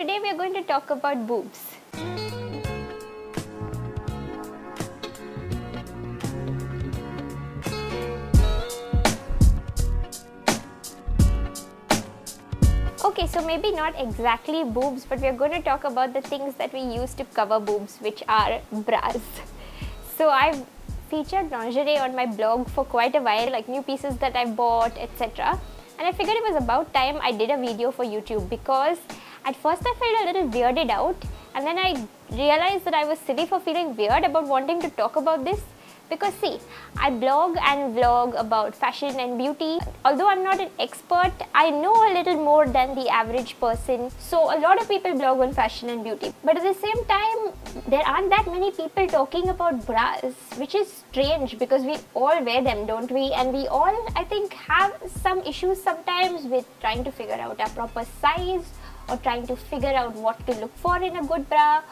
Today we are going to talk about boobs. Okay, so maybe not exactly boobs, but we are going to talk about the things that we use to cover boobs, which are bras. So I've featured lingerie on my blog for quite a while, like new pieces that I bought, etc. And I figured it was about time I did a video for YouTube, because at first I felt a little weirded out, and then I realized that I was silly for feeling weird about wanting to talk about this. Because see, I blog and vlog about fashion and beauty. Although I'm not an expert, I know a little more than the average person. So a lot of people blog on fashion and beauty. But at the same time, there aren't that many people talking about bras, which is strange because we all wear them, don't we? And we all, I think, have some issues sometimes with trying to figure out our proper size, or trying to figure out what to look for in a good bra,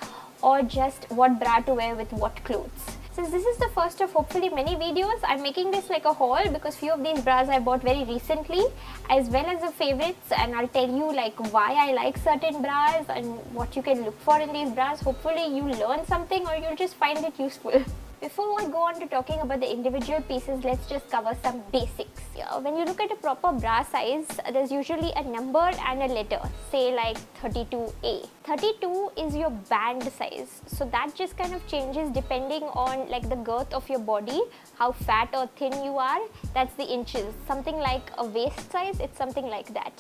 or just what bra to wear with what clothes. Since this is the first of hopefully many videos, I'm making this like a haul because few of these bras I bought very recently, as well as the favorites, and I'll tell you like why I like certain bras and what you can look for in these bras. Hopefully you learn something or you'll just find it useful. Before we go on to talking about the individual pieces, let's just cover some basics. When you look at a proper bra size, there's usually a number and a letter, say like 32A. 32 is your band size, so that just kind of changes depending on like the girth of your body, how fat or thin you are. That's the inches. Something like a waist size, it's something like that.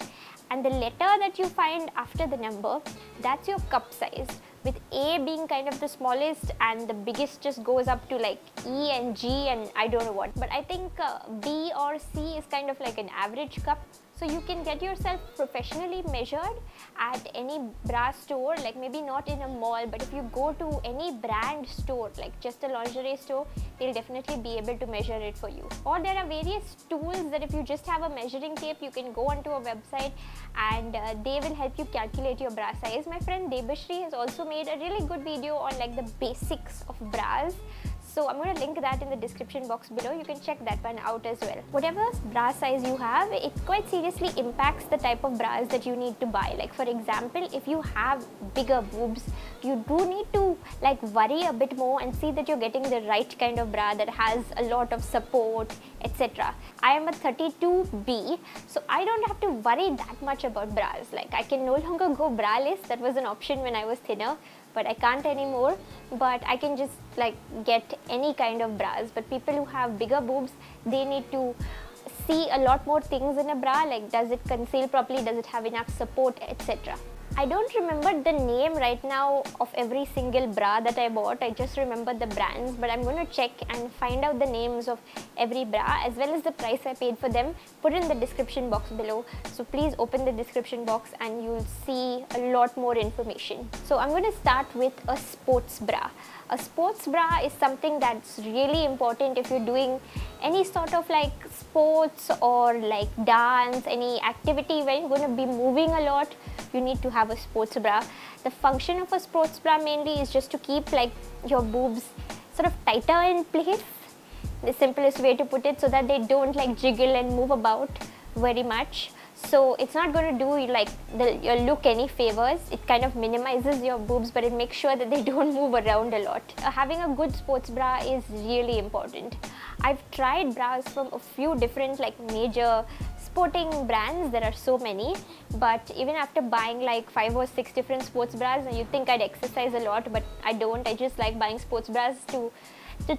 And the letter that you find after the number, that's your cup size, with A being kind of the smallest and the biggest just goes up to like E and G and I don't know what. But I think B or C is kind of like an average cup. So you can get yourself professionally measured at any bra store, like maybe not in a mall, but if you go to any brand store, like just a lingerie store, they'll definitely be able to measure it for you. Or there are various tools that if you just have a measuring tape, you can go onto a website and they will help you calculate your bra size. My friend Debashri has also made a really good video on like the basics of bras. So I'm going to link that in the description box below. You can check that one out as well. Whatever bra size you have, it quite seriously impacts the type of bras that you need to buy. Like for example, if you have bigger boobs, you do need to like worry a bit more and see that you're getting the right kind of bra that has a lot of support, etc. I am a 32B, so I don't have to worry that much about bras. Like I can no longer go braless. That was an option when I was thinner, but I can't anymore. But I can just like get any kind of bras. But people who have bigger boobs, they need to see a lot more things in a bra, like does it conceal properly, does it have enough support, etc. I don't remember the name right now of every single bra that I bought. I just remember the brands, but I'm going to check and find out the names of every bra as well as the price I paid for them. Put in the description box below. So please open the description box and you'll see a lot more information. So I'm going to start with a sports bra. A sports bra is something that's really important if you're doing any sort of like sports or like dance, any activity where you're going to be moving a lot. You need to have a sports bra. The function of a sports bra mainly is just to keep like your boobs sort of tighter in place, the simplest way to put it, so that they don't like jiggle and move about very much. So it's not going to do like your look any favors. It kind of minimizes your boobs, but it makes sure that they don't move around a lot. Having a good sports bra is really important. I've tried bras from a few different like major sporting brands. There are so many, but even after buying like 5 or 6 different sports bras, and you think I'd exercise a lot, but I don't. I just like buying sports bras to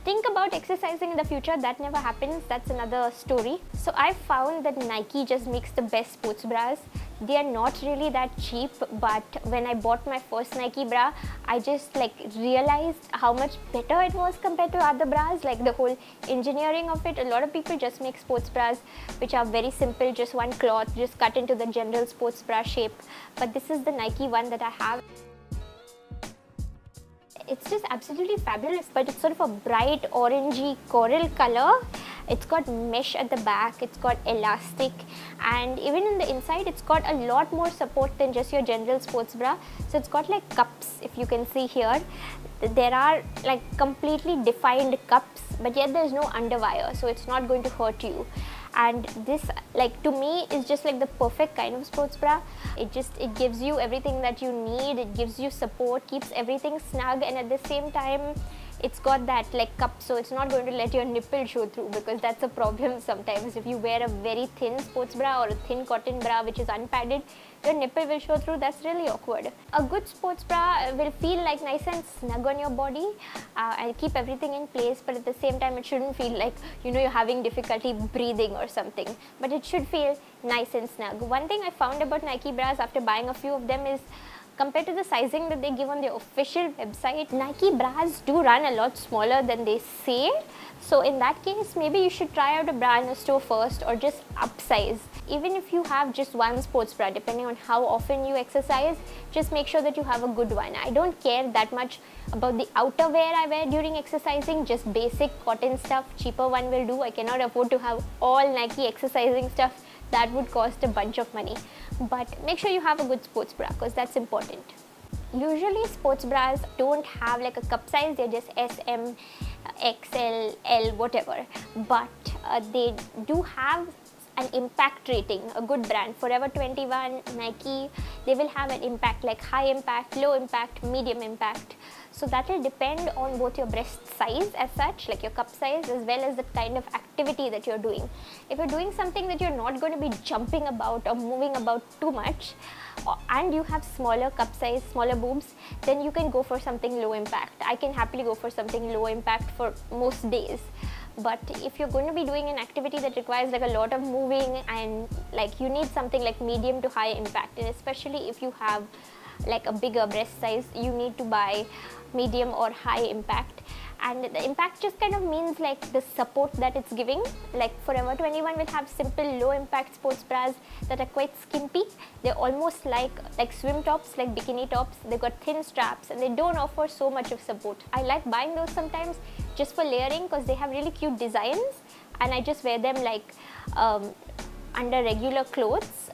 think about exercising in the future. That never happens. That's another story. So I found that Nike just makes the best sports bras. They are not really that cheap, but when I bought my first Nike bra, I just like realized how much better it was compared to other bras. Like the whole engineering of it. A lot of people just make sports bras which are very simple, just one cloth, just cut into the general sports bra shape. But this is the Nike one that I have. It's just absolutely fabulous, but it's sort of a bright orangey coral color. It's got mesh at the back, it's got elastic, and even in the inside it's got a lot more support than just your general sports bra. So it's got like cups, if you can see here. There are like completely defined cups, but yet there's no underwire, so it's not going to hurt you. and this, like, to me is just like the perfect kind of sports bra. It gives you everything that you need. It gives you support, keeps everything snug, and at the same time it's got that like cup, so it's not going to let your nipple show through, because that's a problem sometimes. If you wear a very thin sports bra or a thin cotton bra which is unpadded, your nipple will show through. That's really awkward. A good sports bra will feel like nice and snug on your body and keep everything in place, but at the same time it shouldn't feel like, you know, you're having difficulty breathing or something, but it should feel nice and snug. One thing I found about Nike bras after buying a few of them is, compared to the sizing that they give on their official website, Nike bras do run a lot smaller than they say. So in that case, maybe you should try out a bra in a store first, or just upsize. Even if you have just one sports bra, depending on how often you exercise, just make sure that you have a good one. I don't care that much about the outerwear I wear during exercising, just basic cotton stuff, cheaper one will do. I cannot afford to have all Nike exercising stuff. That would cost a bunch of money. But make sure you have a good sports bra, because that's important. Usually sports bras don't have like a cup size, they're just S, M, XL, L, whatever. But they do have an impact rating, a good brand. Forever 21, Nike, they will have an impact, like high impact, low impact, medium impact. So that will depend on both your breast size as such, like your cup size, as well as the kind of activity that you're doing. If you're doing something that you're not going to be jumping about or moving about too much, and you have smaller cup size, smaller boobs, then you can go for something low impact. I can happily go for something low impact for most days. But if you're going to be doing an activity that requires like a lot of moving, and like you need something like medium to high impact, and especially if you have like a bigger breast size, you need to buy medium or high impact. And the impact just kind of means like the support that it's giving. Like Forever 21 will have simple low impact sports bras that are quite skimpy. They're almost like swim tops, like bikini tops. They've got thin straps and they don't offer so much of support. I like buying those sometimes just for layering, because they have really cute designs, and I just wear them like under regular clothes.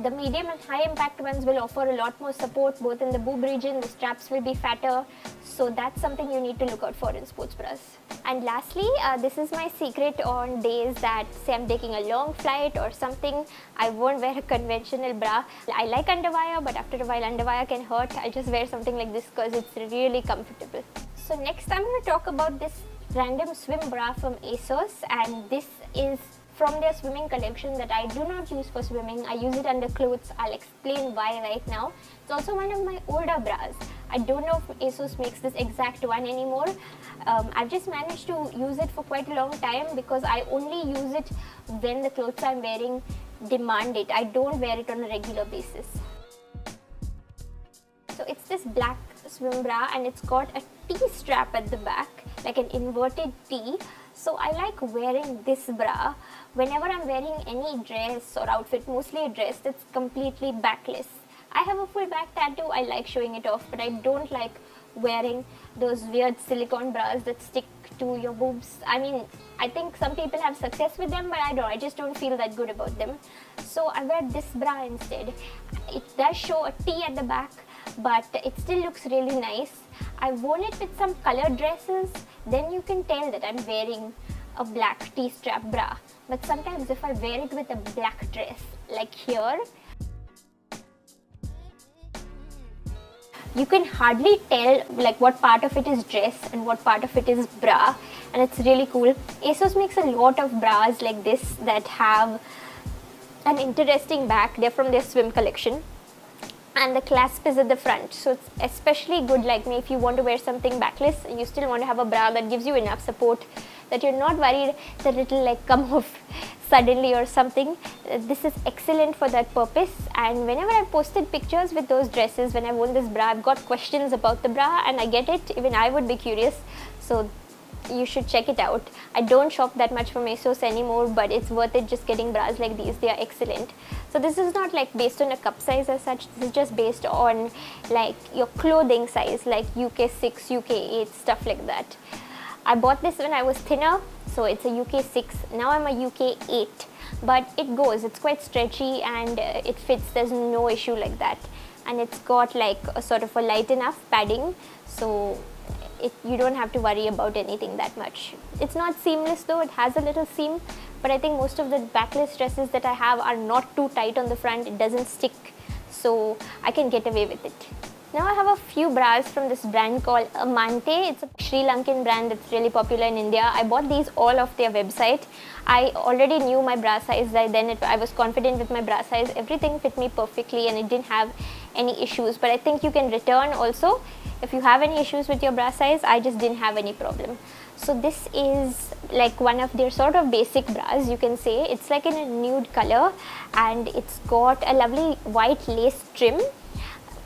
The medium and high impact ones will offer a lot more support both in the boob region. The straps will be fatter, so that's something you need to look out for in sports bras. And lastly, this is my secret on days that say I'm taking a long flight or something. I won't wear a conventional bra. I like underwire, but after a while underwire can hurt. I just wear something like this because it's really comfortable. So next I'm going to talk about this random swim bra from Asos, and this is from their swimming collection that I do not use for swimming. I use it under clothes. I'll explain why right now. It's also one of my older bras. I don't know if Asos makes this exact one anymore. I've just managed to use it for quite a long time because I only use it when the clothes I'm wearing demand it. I don't wear it on a regular basis. So it's this black swim bra and it's got a T-strap at the back, like an inverted T. So I like wearing this bra whenever I'm wearing any dress or outfit, mostly a dress that's completely backless. I have a full back tattoo, I like showing it off, but I don't like wearing those weird silicone bras that stick to your boobs. I mean, I think some people have success with them, but I just don't feel that good about them. So I wear this bra instead. It does show a T at the back, but it still looks really nice. I've worn it with some colored dresses, then you can tell that I'm wearing a black T-strap bra. But sometimes if I wear it with a black dress, like here, you can hardly tell like what part of it is dress and what part of it is bra, and it's really cool. Asos makes a lot of bras like this that have an interesting back. They're from their swim collection. And the clasp is at the front, so it's especially good like me if you want to wear something backless and you still want to have a bra that gives you enough support that you're not worried that it'll like come off suddenly or something. This is excellent for that purpose. And whenever I've posted pictures with those dresses when I've worn this bra, I've got questions about the bra, and I get it. Even I would be curious, so you should check it out. I don't shop that much from Asos anymore, but it's worth it just getting bras like these. They are excellent. So this is not like based on a cup size as such. This is just based on like your clothing size, like UK 6, UK 8, stuff like that. I bought this when I was thinner, so it's a UK 6. Now I'm a UK 8, but it goes. It's quite stretchy and it fits. There's no issue like that. And it's got like a sort of a light enough padding, so you don't have to worry about anything that much. It's not seamless though, it has a little seam, but I think most of the backless dresses that I have are not too tight on the front. It doesn't stick, so I can get away with it. Now I have a few bras from this brand called Amante. It's a Sri Lankan brand that's really popular in India. I bought these all off their website. I already knew my bra size by then. I was confident with my bra size. Everything fit me perfectly and it didn't have any issues. But I think you can return also if you have any issues with your bra size. I just didn't have any problem. So this is like one of their sort of basic bras, you can say. It's like in a nude color and it's got a lovely white lace trim.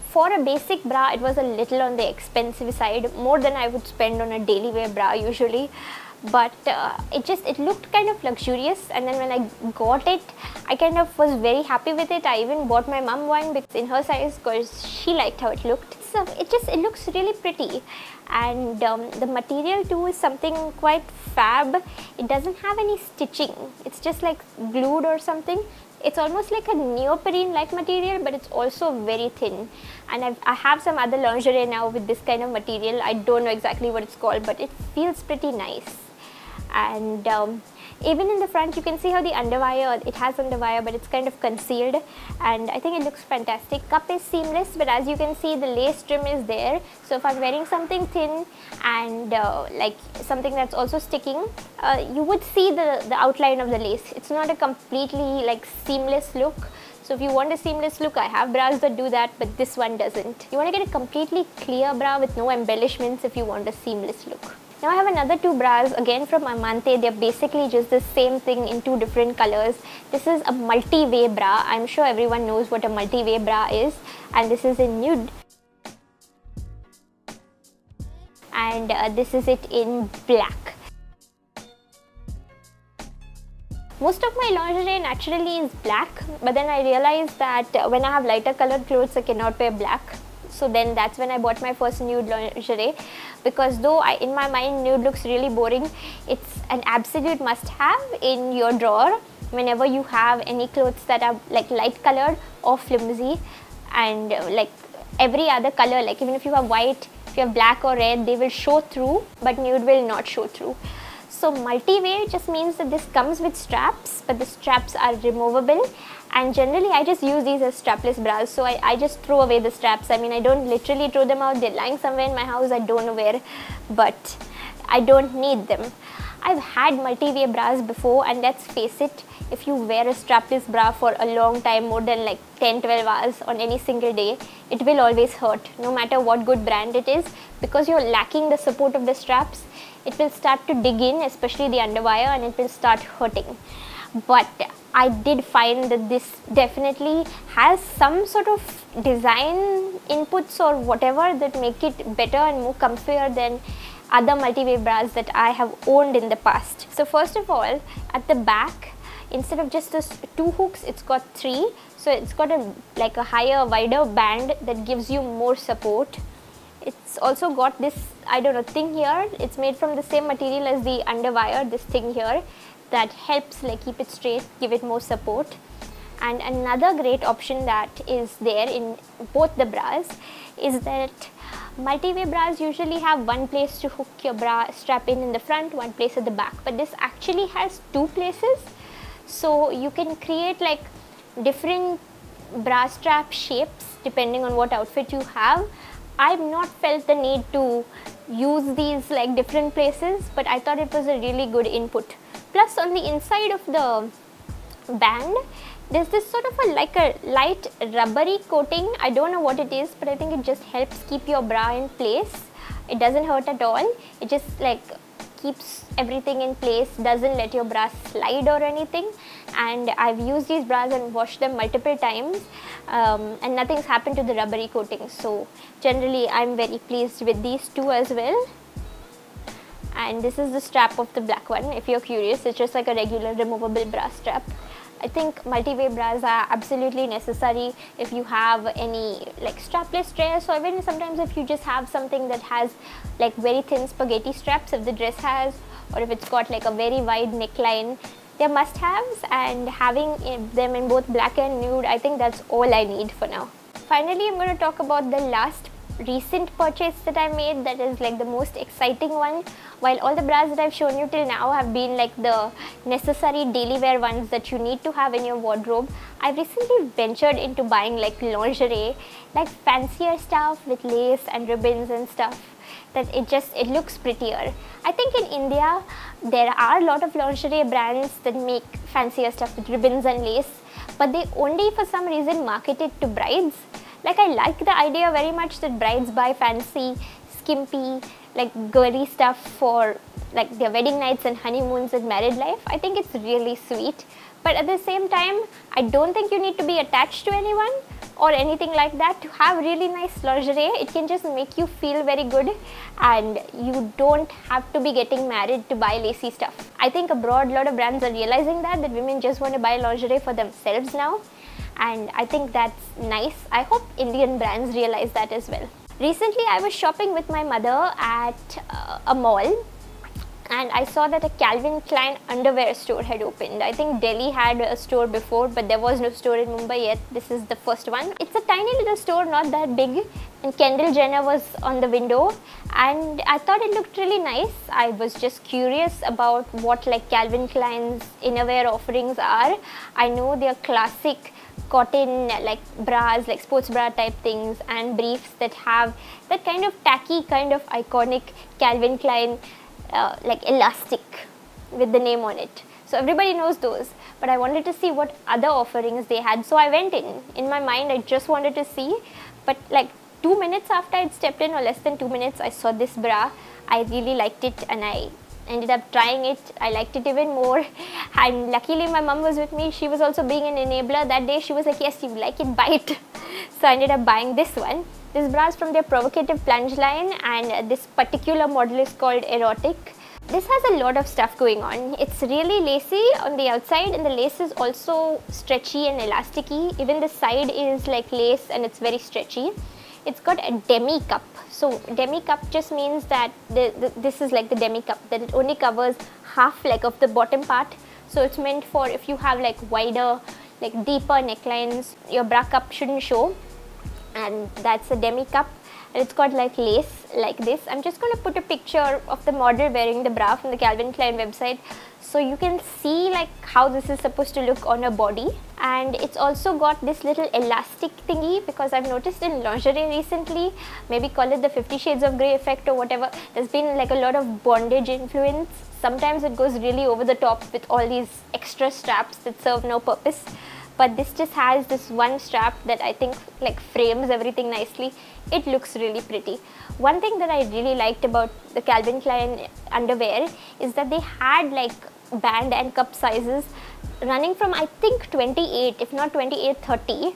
For a basic bra, it was a little on the expensive side, more than I would spend on a daily wear bra usually. But it looked kind of luxurious, and then when I got it, I kind of was very happy with it. I even bought my mum one because in her size, because she liked how it looked. So it looks really pretty, and the material too is something quite fab. It doesn't have any stitching. It's just like glued or something. It's almost like a neoprene like material, but it's also very thin. And I have some other lingerie now with this kind of material. I don't know exactly what it's called, but it feels pretty nice. And even in the front, you can see how the underwire, it has underwire, but it's kind of concealed, and I think it looks fantastic. Cup is seamless, but as you can see, the lace trim is there. So if I'm wearing something thin and like something that's also sticking, you would see the outline of the lace. It's not a completely like seamless look. So if you want a seamless look, I have bras that do that, but this one doesn't. You want to get a completely clear bra with no embellishments if you want a seamless look. Now I have another two bras again from Amante. They're basically just the same thing in two different colors. This is a multi-way bra. I'm sure everyone knows what a multi-way bra is, and this is in nude. And this is it in black. Most of my lingerie naturally is black, but then I realized that when I have lighter colored clothes, I cannot wear black. So then that's when I bought my first nude lingerie, because though in my mind nude looks really boring, it's an absolute must-have in your drawer whenever you have any clothes that are like light colored or flimsy, and like every other color, like even if you have white, if you have black or red, they will show through, but nude will not show through. So multi-way just means that this comes with straps, but the straps are removable, and generally I just use these as strapless bras, so I just throw away the straps. I mean, I don't literally throw them out, they're lying somewhere in my house, I don't know where, but I don't need them. I've had multi-way bras before, and let's face it, if you wear a strapless bra for a long time, more than like 10-12 hours on any single day, it will always hurt, no matter what good brand it is, because you're lacking the support of the straps. It will start to dig in, especially the underwire, and it will start hurting. But I did find that this definitely has some sort of design inputs or whatever that make it better and more comfier than other multi-way bras that I have owned in the past. So first of all, at the back, instead of just those two hooks, it's got three. So it's got like a higher, wider band that gives you more support. It's also got this, I don't know, thing here. It's made from the same material as the underwire, this thing here, that helps like keep it straight, give it more support. And another great option that is there in both the bras is that multi-way bras usually have one place to hook your bra strap in the front, one place at the back, but this actually has two places. So you can create like different bra strap shapes depending on what outfit you have. I've not felt the need to use these like different places, but I thought it was a really good input. Plus on the inside of the band, there's this sort of like a light rubbery coating. I don't know what it is, but I think it just helps keep your bra in place. It doesn't hurt at all. It just like keeps everything in place, doesn't let your bra slide or anything. And I've used these bras and washed them multiple times, and nothing's happened to the rubbery coating. So generally I'm very pleased with these two as well. And this is the strap of the black one. If you're curious, it's just like a regular removable bra strap. I think multi-way bras are absolutely necessary if you have any like strapless dress, or even sometimes if you just have something that has like very thin spaghetti straps, if the dress has, or if it's got like a very wide neckline. They're must-haves, and having them in both black and nude, I think that's all I need for now. Finally, I'm going to talk about the last recent purchase that I made that is like the most exciting one. While all the bras that I've shown you till now have been like the necessary daily wear ones that you need to have in your wardrobe, I've recently ventured into buying like lingerie, like fancier stuff with lace and ribbons and stuff, that it looks prettier. I think in India there are a lot of lingerie brands that make fancier stuff with ribbons and lace, but they only for some reason market it to brides. Like, I like the idea very much that brides buy fancy, skimpy, like girly stuff for like their wedding nights and honeymoons and married life. I think it's really sweet, but at the same time I don't think you need to be attached to anyone or anything like that to have really nice lingerie. It can just make you feel very good, and you don't have to be getting married to buy lacy stuff. I think abroad a lot of brands are realizing that women just want to buy lingerie for themselves now, and I think that's nice. I hope Indian brands realize that as well. Recently I was shopping with my mother at a mall, and I saw that a Calvin Klein underwear store had opened. I think Delhi had a store before, but there was no store in Mumbai yet. This is the first one. It's a tiny little store, not that big, and Kendall Jenner was on the window, and I thought it looked really nice. I was just curious about what like Calvin Klein's innerwear offerings are. I know their classic cotton like bras, like sports bra type things, and briefs that have that kind of tacky, kind of iconic Calvin Klein like elastic with the name on it. So everybody knows those, but I wanted to see what other offerings they had. So I went in. In my mind I just wanted to see, but like 2 minutes after I'd stepped in, or less than 2 minutes, I saw this bra. I really liked it and I ended up trying it. I liked it even more, and luckily my mom was with me. She was also being an enabler that day. She was like, yes, you like it, buy it. So I ended up buying this one. This bra is from their provocative plunge line, and this particular model is called Erotic. This has a lot of stuff going on. It's really lacy on the outside, and the lace is also stretchy and elasticy. Even the side is like lace and it's very stretchy. It's got a demi cup. So demi cup just means that this is like the demi cup, that it only covers half like of the bottom part. So it's meant for if you have like wider, like deeper necklines, your bra cup shouldn't show, and that's a demi cup. And it's got like lace like this. I'm just going to put a picture of the model wearing the bra from the Calvin Klein website, so you can see like how this is supposed to look on her body. And it's also got this little elastic thingy, because I've noticed in lingerie recently, maybe call it the 50 Shades of Grey effect or whatever, there's been like a lot of bondage influence. Sometimes it goes really over the top with all these extra straps that serve no purpose. But this just has this one strap that I think like frames everything nicely. It looks really pretty. One thing that I really liked about the Calvin Klein underwear is that they had like band and cup sizes running from I think 28, if not 28, 30,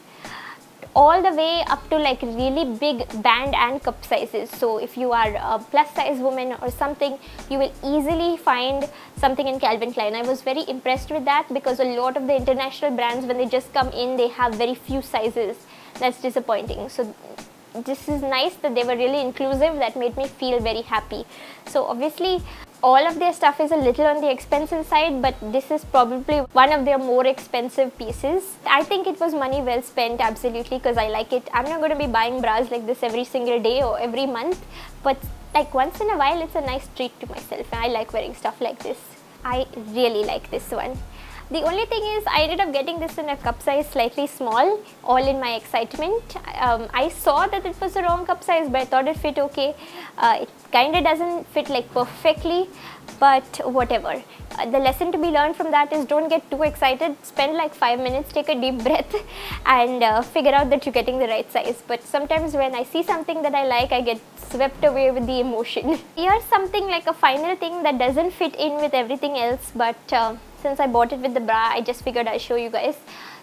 all the way up to like really big band and cup sizes. So if you are a plus size woman or something, you will easily find something in Calvin Klein. I was very impressed with that, because a lot of the international brands, when they just come in, they have very few sizes. That's disappointing. So this is nice that they were really inclusive. That made me feel very happy. So obviously all of their stuff is a little on the expensive side, but this is probably one of their more expensive pieces. I think it was money well spent, absolutely, because I like it. I'm not going to be buying bras like this every single day or every month, but like once in a while it's a nice treat to myself, and I like wearing stuff like this. I really like this one. The only thing is I ended up getting this in a cup size slightly small, all in my excitement. I saw that it was the wrong cup size, but I thought it fit okay. It kind of doesn't fit like perfectly, but whatever. The lesson to be learned from that is don't get too excited. Spend like 5 minutes, take a deep breath, and figure out that you're getting the right size. But sometimes when I see something that I like, I get swept away with the emotion. Here's something like a final thing that doesn't fit in with everything else, but since I bought it with the bra, I just figured I'll show you guys.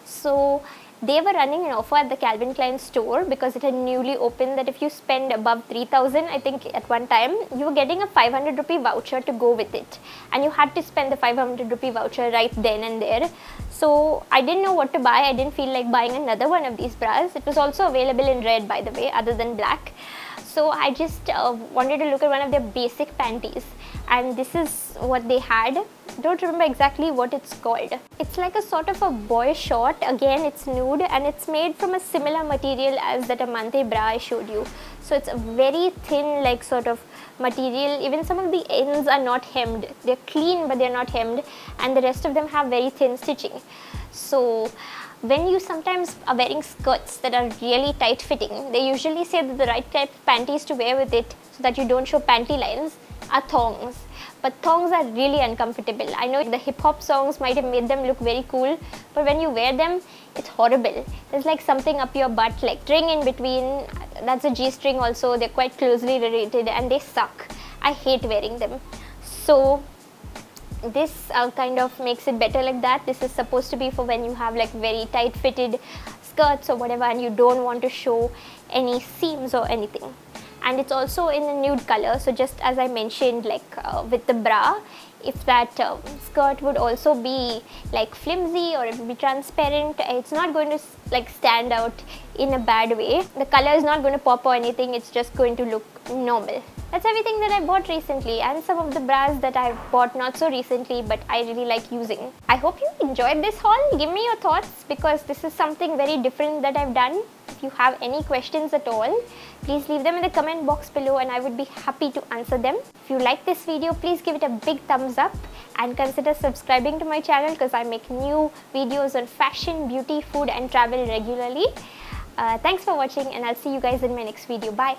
So they were running an offer at the Calvin Klein store, because it had newly opened, that if you spend above 3,000, I think at one time, you were getting a 500 rupee voucher to go with it, and you had to spend the 500 rupee voucher right then and there. So I didn't know what to buy. I didn't feel like buying another one of these bras. It was also available in red, by the way, other than black. So I just wanted to look at one of their basic panties, and this is what they had. don't remember exactly what it's called. It's like a sort of a boy short. Again, it's nude and it's made from a similar material as that Amante bra I showed you. So it's a very thin like sort of material. Even some of the ends are not hemmed. They're clean but they're not hemmed, and the rest of them have very thin stitching. So when you sometimes are wearing skirts that are really tight fitting, they usually say that the right type of panties to wear with it so that you don't show panty lines are thongs. But thongs are really uncomfortable. I know the hip hop songs might have made them look very cool, but when you wear them, it's horrible. There's like something up your butt, like string in between. That's a G-string also. They're quite closely related and they suck. I hate wearing them. So this kind of makes it better like that. This is supposed to be for when you have like very tight fitted skirts or whatever and you don't want to show any seams or anything. And it's also in a nude color, so just as I mentioned, like with the bra, if that skirt would also be like flimsy or it would be transparent, it's not going to like stand out in a bad way. The color is not going to pop or anything, it's just going to look normal. That's everything that I bought recently, and some of the bras that I bought not so recently but I really like using. I hope you enjoyed this haul. Give me your thoughts because this is something very different that I've done. If you have any questions at all, please leave them in the comment box below and I would be happy to answer them. If you like this video, please give it a big thumbs up and consider subscribing to my channel because I make new videos on fashion, beauty, food and travel regularly. Thanks for watching and I'll see you guys in my next video. Bye.